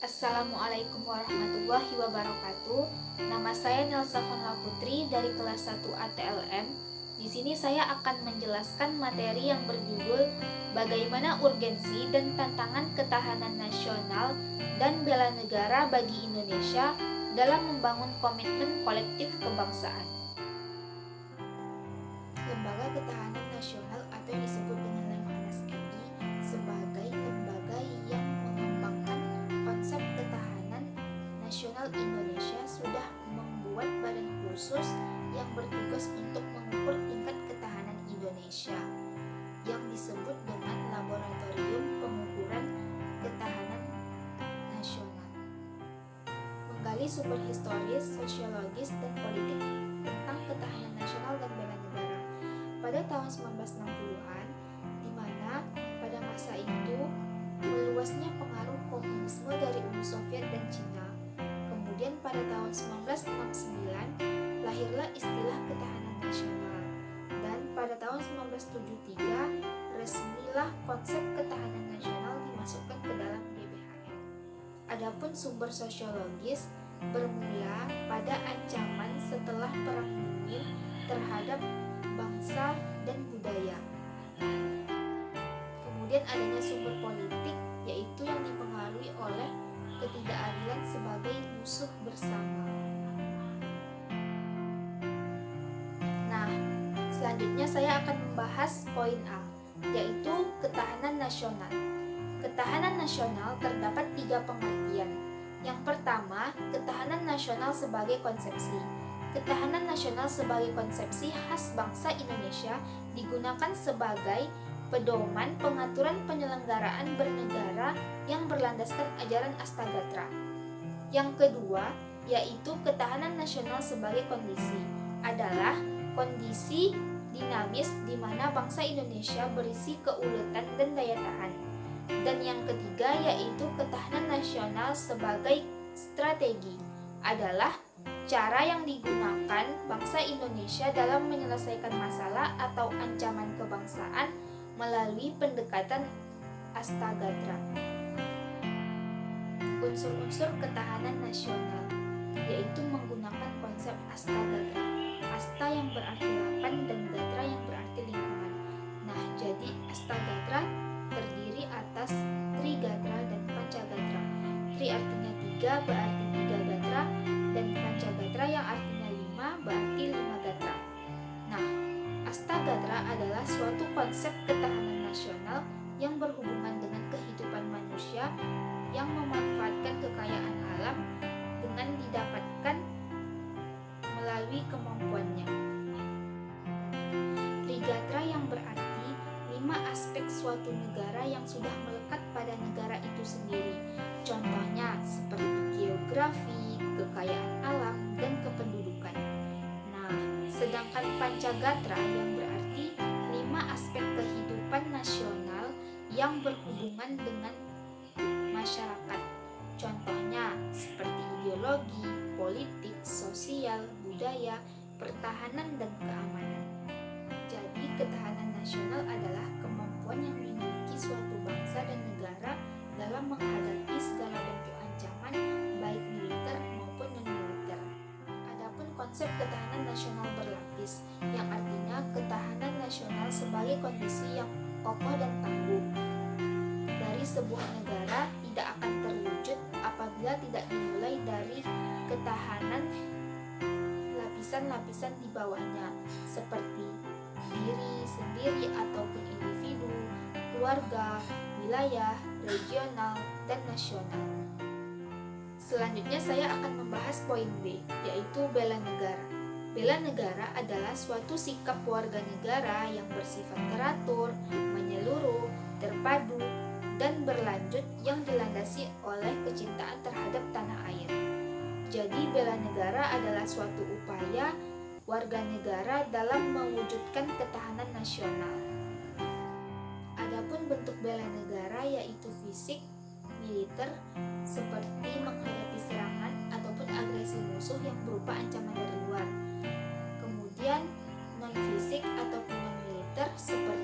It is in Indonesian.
Assalamualaikum warahmatullahi wabarakatuh. Nama saya Nelsa Fonla Putri dari kelas 1 ATLM. Di sini saya akan menjelaskan materi yang berjudul Bagaimana urgensi dan tantangan ketahanan nasional dan bela negara bagi Indonesia dalam membangun komitmen kolektif kebangsaan. Lembaga Ketahanan Nasional atau yang disebut dengan Lemhanas ini sebagai lembaga yang mengembangkan konsep ketahanan nasional Indonesia sudah membuat badan khusus yang bertugas untuk mengukur tingkat ketahanan Indonesia yang disebut dengan Laboratorium Pengukuran Ketahanan Nasional. Menggali sumber historis, sosiologis, dan politik tentang ketahanan nasional dan bela negara pada tahun 1960-an, di mana pada masa itu meluasnya pengaruh komunisme dari Uni Soviet dan Cina. Kemudian pada tahun 1969 lahirlah istilah ketahanan nasional, dan pada tahun 1973 resmilah konsep ketahanan nasional dimasukkan ke dalam GBHN. Adapun sumber sosiologis bermula pada ancaman setelah Perang Dingin terhadap bangsa dan budaya. Kemudian adanya sumber politik, yaitu yang dipengaruhi oleh ketidakadilan sebagai musuh bersama. Nah, selanjutnya saya akan membahas poin A, yaitu ketahanan nasional. Ketahanan nasional terdapat 3 pengertian. Yang pertama, ketahanan nasional sebagai konsepsi. Ketahanan nasional sebagai konsepsi khas bangsa Indonesia digunakan sebagai pedoman pengaturan penyelenggaraan bernegara yang berlandaskan ajaran Astagatra. Yang kedua, yaitu ketahanan nasional sebagai kondisi, adalah kondisi dinamis di mana bangsa Indonesia berisi keuletan dan daya tahan. Dan yang ketiga, yaitu ketahanan nasional sebagai strategi, adalah cara yang digunakan bangsa Indonesia dalam menyelesaikan masalah atau ancaman kebangsaan melalui pendekatan Astagatra. Unsur-unsur ketahanan nasional, yaitu menggunakan konsep Astagatra. Asta yang berarti 8 dan gatra yang berarti lingkungan. Nah, jadi Astagatra terdiri atas Trigatra dan Pancagatra. Tri artinya 3 berarti 3 gatra, dan Pancagatra yang artinya 5 berarti 5 gatra. Nah, Astagatra adalah suatu konsep ketahanan nasional yang berhubungan dengan kehidupan manusia yang memanfaatkan kekayaan alam dengan didapatkan melalui kemampuannya. Trigatra yang berarti 5 aspek suatu negara yang sudah melekat pada negara itu sendiri. Contohnya seperti geografi, kekayaan alam, dan kependudukan. Nah, sedangkan Pancagatra yang berarti 5 aspek kehidupan nasional yang berhubungan dengan masyarakat. Contohnya seperti ideologi, politik, sosial, budaya, pertahanan, dan keamanan. Jadi, ketahanan nasional adalah kemampuan yang dimiliki suatu bangsa dan negara dalam menghadapi segala bentuk ancaman, baik militer maupun non-militer. Adapun konsep ketahanan nasional berlapis, yang artinya ketahanan nasional sebagai kondisi yang kokoh dan tangguh dari sebuah negara tidak akan terwujud apabila tidak dimulai dari ketahanan lapisan-lapisan di bawahnya, seperti diri sendiri ataupun individu, keluarga, wilayah, regional, dan nasional. Selanjutnya saya akan membahas poin B, yaitu bela negara. Bela negara adalah suatu sikap warga negara yang bersifat teratur, menyeluruh, terpadu, dan berlanjut yang dilandasi oleh kecintaan terhadap tanah air. Jadi bela negara adalah suatu upaya warga negara dalam mewujudkan ketahanan nasional. Adapun bentuk bela negara yaitu fisik, militer, seperti menghadapi serangan ataupun agresi musuh yang berupa ancaman dari luar. Kemudian non-fisik ataupun non-militer seperti